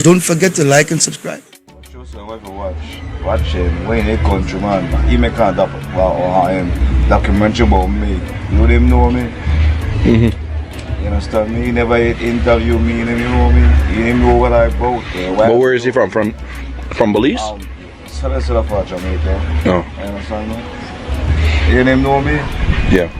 Don't forget to like and subscribe. Show some way for watch him when he countryman. He make a documentary about me. You them know me. You understand me? He never interview me. He never know me. He didn't know what I about. But where is he from? From Belize? SCHANNEL for Jamaica. No. You understand me? You didn't know me. Yeah.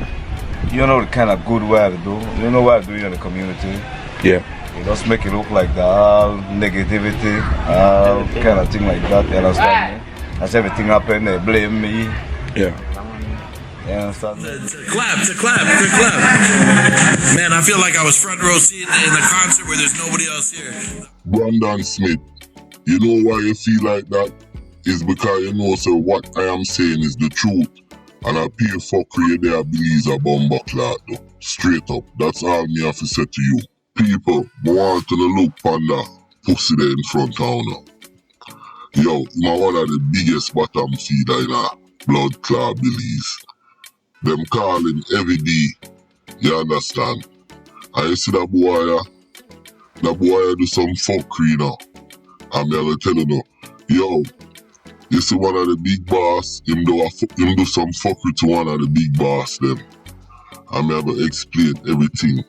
You know the kind of good way I do. You know what I do in the community. Yeah. You just make it look like that, all negativity, all kind of thing like that, you understand me? As everything happen, they blame me. Yeah. You understand me? To clap. Man, I feel like I was front row seat in a concert where there's nobody else here. Brandon Smith, you know why you feel like that? It's because you know, so what I am saying is the truth. And I pay for create their believes a bomber cloud though. Straight up, that's all me have to say to you. People, I want to look on the pussy there in front of now. Yo, I'm one of the biggest bottom feeder in a blood clot Belize. Them calling every day, you understand? And you see that boy do some fuckery now. And me I tell you now, yo, you see one of the big boss, him do some fuckery to one of the big boss them. And me I go explain everything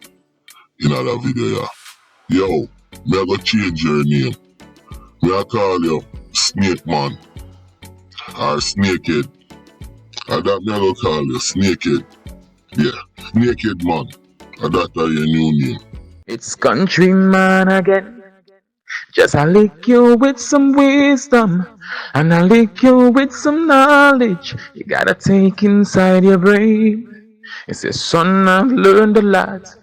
in that video, yeah. Yo, me I go change your name. Me I call you Snake Man or Snakehead. And that me I go call you Snakehead. Yeah, Snakehead Man. And that are your new name. It's countryman again. Just I lick you with some wisdom, and I lick you with some knowledge. You gotta take inside your brain. It's a son, I've learned a lot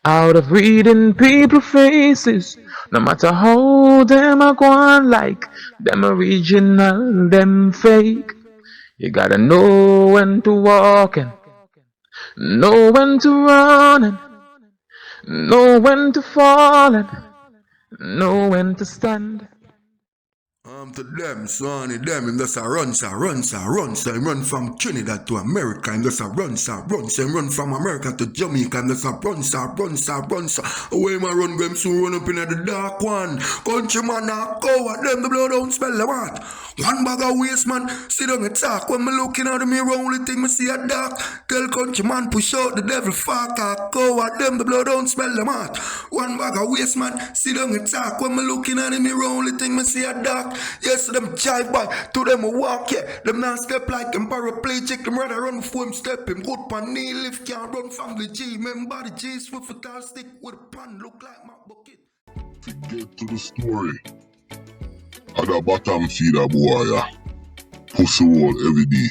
out of reading people's faces. No matter how them are going, like them original, them fake. You gotta know when to walk and know when to run and know when to fall and know when to stand. To them, Sonny, them, him just a run, run from Trinidad to America, and just a run, run from America to Jamaica, and just a run, away my run, them soon run up in the dark one. Countryman, now go at them, the blood don't smell the what. One bag of waste, man, sit down and talk. When me looking at the mirror, only thing me see a dark. Tell countryman, push out the devil, fuck, I go at them, the blood don't smell the what. One bag of waste, man, sit down and talk. When me looking at the mirror, only thing me see a dark. Yes, them jive boy, to them a walk, yeah. Them not step like him paraplegic, them rather run before him step him. Good pan knee lift, can't run from the G. Remember the G swift with all stick with a pan, look like my bucket. To get to the story, at the bottom feeder boy, yeah. Pussy wall every day.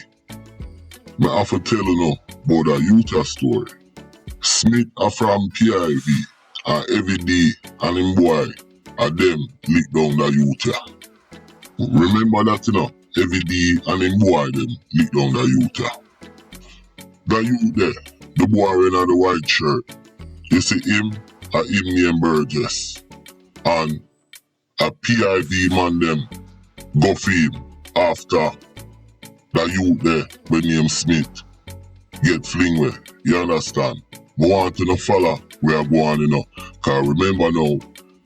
Me have to tell you now about the Utah story. Smith are from PIV, and every day, and him boy, and them lick down the Utah. Remember that, you know, every day and then boy them lick down the Utah. The youth there, the boy wearing the white shirt. You see him named Burgess. And a PIV man them go for him after the youth there when named Smith get fling with. You understand? I want to know follow where I go on, you know. Cause remember now,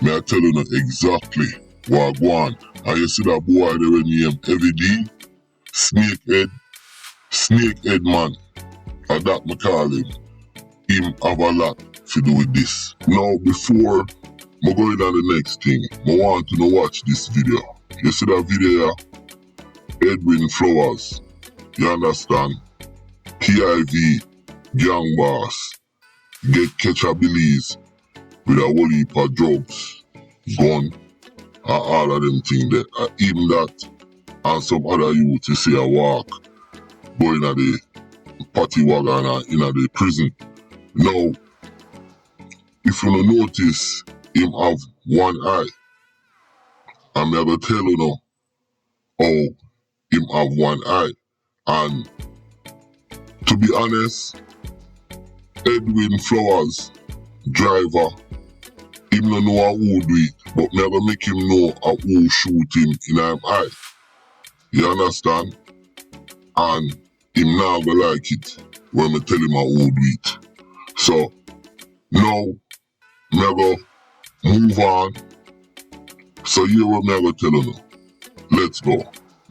me I tell you know exactly where I go on. And you see that boy there when name every day, Snakehead man. And that me call him. Him have a lot to do with this. Now before I go in on the next thing, I want to know watch this video. You see that video here? Edwin Flowers. You understand? PIV gang boss. Get catch a Belize with a whole heap of drugs, gun, and all of them things there. Even that and some other youth you see a walk going at the party wagon and in the prison. Now, if you don't notice, him have one eye. And me gonna tell you now how him have one eye. And to be honest, Edwin Flowers, driver, him no know who do it, but me gonna make him know who shoot him in him eye. You understand? And him now go like it when me tell him who do it. So now me go move on, So here what me I go tell you now. Let's go.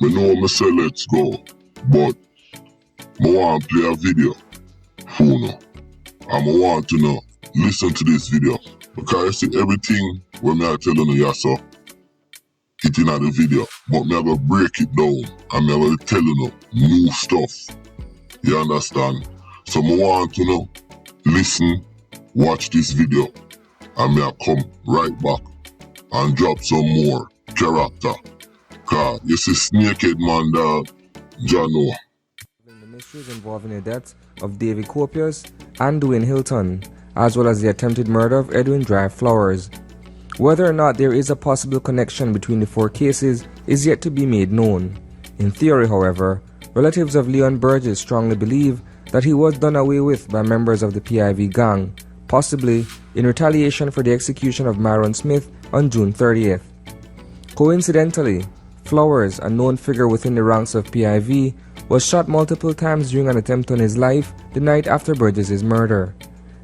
Me know me say let's go, but me want to play a video for you. And I want to know, listen to this video. Because you see everything when me I tell you yes sir, it in the video. But me I go break it down and me I go tell you new stuff. You understand? So I want to know, listen, watch this video, and me I come right back and drop some more character. Cause you see Snakehead man dog, Jano. The mysteries involving the deaths of David Copius and Dwayne Hilton, as well as the attempted murder of Edwin Drive Flowers. Whether or not there is a possible connection between the four cases is yet to be made known. In theory, however, relatives of Leon Burgess strongly believe that he was done away with by members of the PIV gang, possibly in retaliation for the execution of Myron Smith on June 30th. Coincidentally, Flowers, a known figure within the ranks of PIV, was shot multiple times during an attempt on his life the night after Burgess' murder.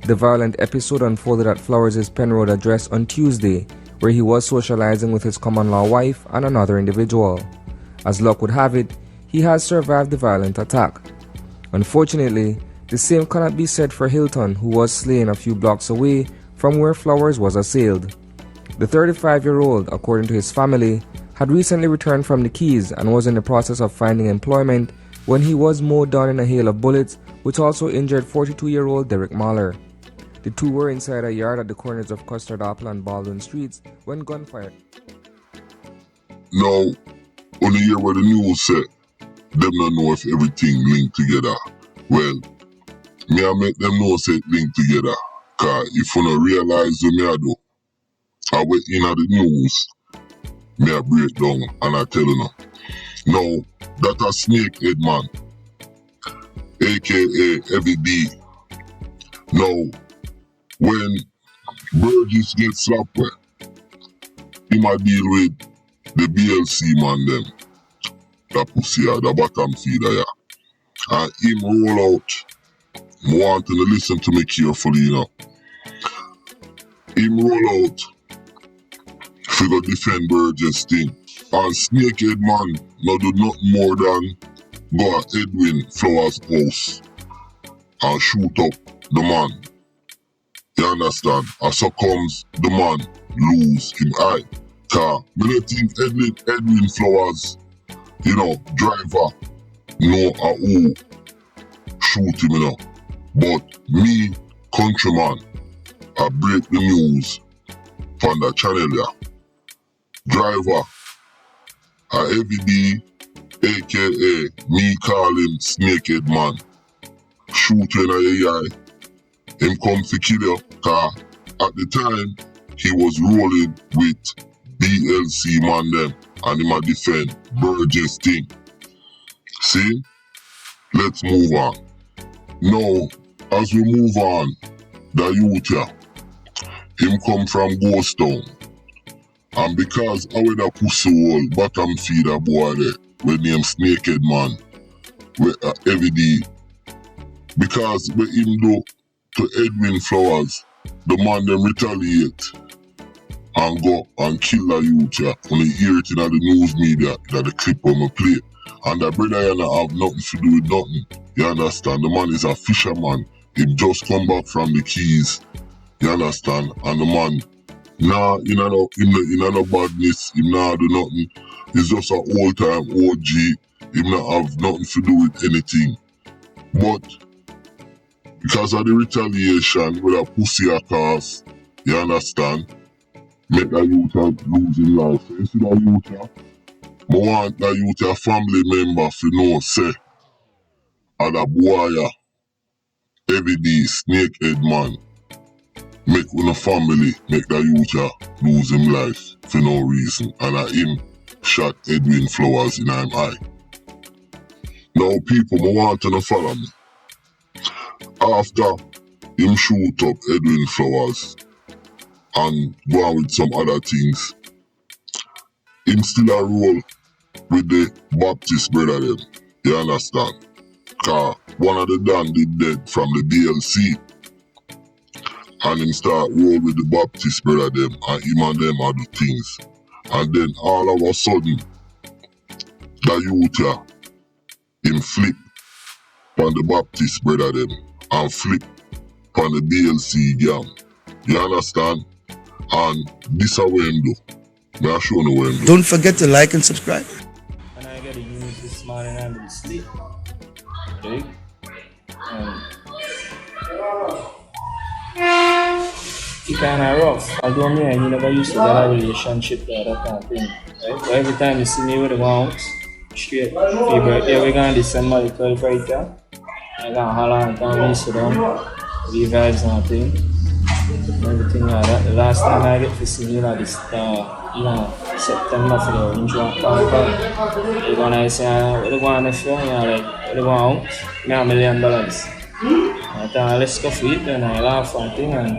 The violent episode unfolded at Flowers' Penroad address on Tuesday, where he was socializing with his common-law wife and another individual. As luck would have it, he has survived the violent attack. Unfortunately, the same cannot be said for Hilton, who was slain a few blocks away from where Flowers was assailed. The 35-year-old, according to his family, had recently returned from the Keys and was in the process of finding employment when he was mowed down in a hail of bullets, which also injured 42-year-old Derek Mahler. The two were inside a yard at the corners of Custard Apple and Baldwin Streets when gunfire. Now, on the year where the news said, them don't know if everything linked together. Well, me I make them know say it linked together. Cause if you don't realize what me I do, I went in at the news, me I break down and I tell you now. Now, that a Snakehead man, aka Heavy D. Now, when Burgess gets slapped with, he might deal with the BLC man them. The pussy, the bottom feeder, yeah. And him roll out. I want you to listen to me carefully, you know. Him roll out. Figure defend Burgess thing. And Snakehead man no do nothing more than go at Edwin Flowers' house and shoot up the man. You understand? And so comes the man lose him eye. Cause me don't think Edwin Flowers, you know, driver, know who shoot him, you know. But me, countryman, I break the news from the channel here. Driver, a Heavy D, aka me call him Snakehead man. Shoot you in your eye. Him come to kill you, cause at the time he was rolling with BLC man them and him a defend Burgess thing. See? Let's move on. Now, as we move on, the youth here, him come from Ghost Town. And because I wear the pussy hole, bottom feeder boy there, with name Snakehead man, with Heavy D. Because what him do to Edwin Flowers, the man them retaliate and go and kill the youth here. When you hear it in the news media, that the clip on my play. And the brother you have nothing to do with nothing. You understand? The man is a fisherman. He just come back from the Keys. You understand? And the man, nah, in no badness, him nah do nothing. He's just an old time OG. Him not have nothing to do with anything. But because of the retaliation with a pussy a cause, you understand? Make the youth lose his life. So you see the youth here? I want the youth a family member to know, say, and a boy, Heavy D, Snakehead man, make one family, make the youth lose him life for no reason. And him shot Edwin Flowers in him eye. Now people, I want you to follow me. After him shoot up Edwin Flowers and go on with some other things, him still a roll with the Baptist brother them. You understand? Cause one of the Dan did dead from the BLC. And him start roll with the Baptist brother them and him and them are the things. And then all of a sudden, that youth him flip on the Baptist brother them and flip on the BLC gang. You understand? And this is what him do. Me I show you what him do. Don't forget to like and subscribe. And I gotta use this morning and I'm sleep. Okay? It kinda rough. Although me and you never used to get a relationship like that kind of thing. Right? But every time you see me with the ones, straight fever. Yeah, we're gonna December the 12th right there. I got Holland and we sit down. We vibes and thing. Everything like that. The last time I get to see you like this September for the Orange Walk Park. We're gonna say we're going to film, like we're going out. Me $1 million. I thought let's go for it and I laugh and thing and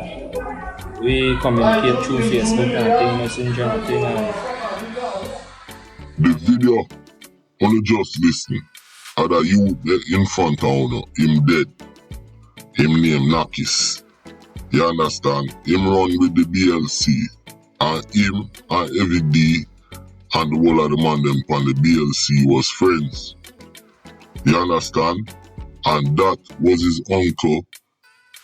we communicate through Facebook and thing, Messenger and thing and the video only just listen. Other you in front of you, him dead. Him name Nakis. You understand? Him run with the BLC. And him and every day and the whole of the man them on the BLC was friends. You understand? And that was his uncle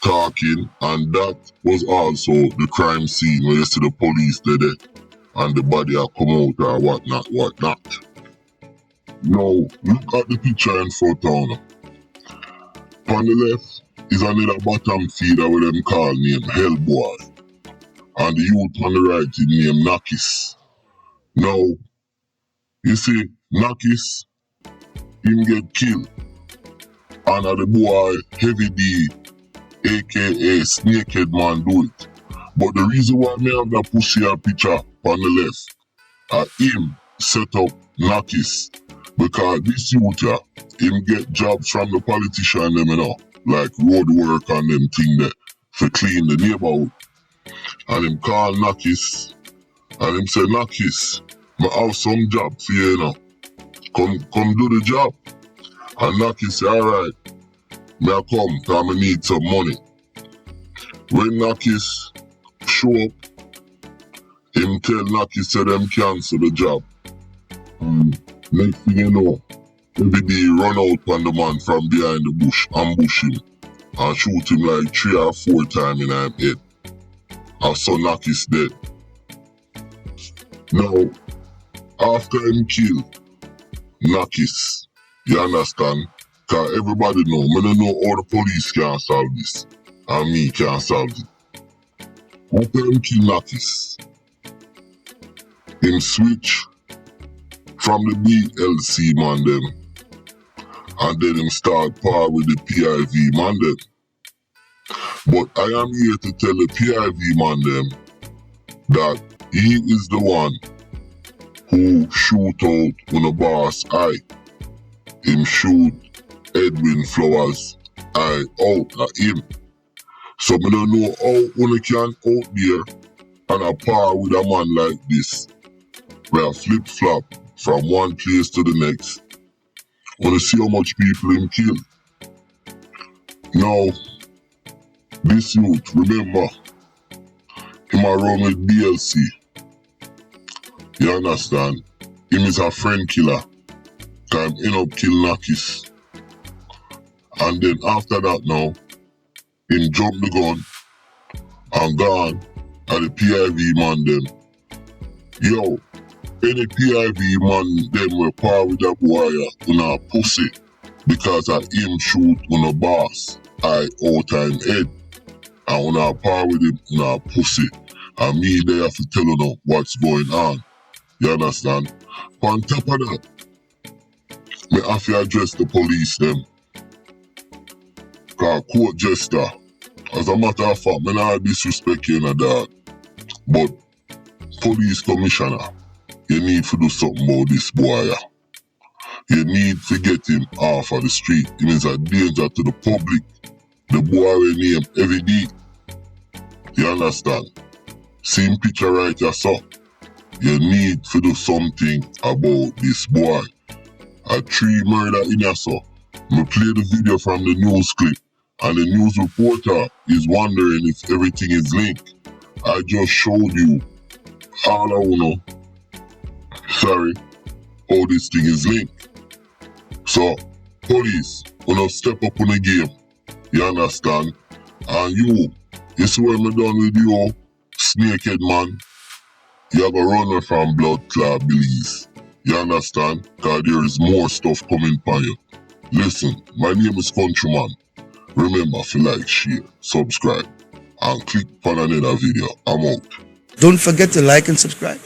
talking, and that was also the crime scene where you see the police there and the body have come out or whatnot. Now, look at the picture in front of you. On the left is another bottom feeder with them call named Hellboy. And the youth on the right is named Nakis. Now, you see, Nakis, him get killed. And the boy, Heavy D, aka Snakehead Man, do it. But the reason why me have that pussy picture on the left, him set up Nakis. Because this youth him get jobs from the politician them, you know, like road work and them thing there, for clean the neighborhood. And him call Nakis, and him say, Nakis, I have some job for you, you know. Come do the job. And Nakis say, alright, may I come, because I need some money. When Nakis show up, him tell Nakis say them cancel the job. Next thing you know, every day run out on the man from behind the bush, ambush him, and shoot him like 3 or 4 times in his head. And so Nakis dead. Now, after him kill Nakis, you understand? Because everybody know, I don't know how the police can solve this, and me can solve it. After him kill Nakis, him switch from the BLC man them, and then him start par with the PIV man them. But I am here to tell the PIV man them that he is the one who shoot out on the boss eye. Him shoot Edwin Flowers eye out at him. So I don't know how one can out there and a par with a man like this, where a flip flop from one place to the next. Wanna see how much people him kill. Now, this youth, remember, him around with BLC. You understand? Him is a friend killer. Time end up kill Nakis. And then after that now, him jump the gun and gone at the PIV man them. Yo, any PIV man them will par with that boy on a pussy because of him shoot on a boss eye out time head. And when I par with him on a pussy, and me there have to tell you know what's going on. You understand? But on top of that, me have to address the police them. Cause court jester, as a matter of fact, me not disrespect you in that. But police commissioner, you need to do something about this boy. You need to get him off of the street. He is a danger to the public. The boy will name every day. You understand? Same picture right here, so. You need to do something about this boy. A 3 murder in here, so. Me play the video from the news clip, and the news reporter is wondering if everything is linked. I just showed you all I wanna sorry, how this thing is linked. So, police, wanna step up on the game. You understand? And you see what me done with you, snakehead man? You have a runner from blood clot Belize. You understand? Cause there is more stuff coming by you. Listen, my name is Countryman. Remember to like, share, subscribe, and click on another video. I'm out. Don't forget to like and subscribe.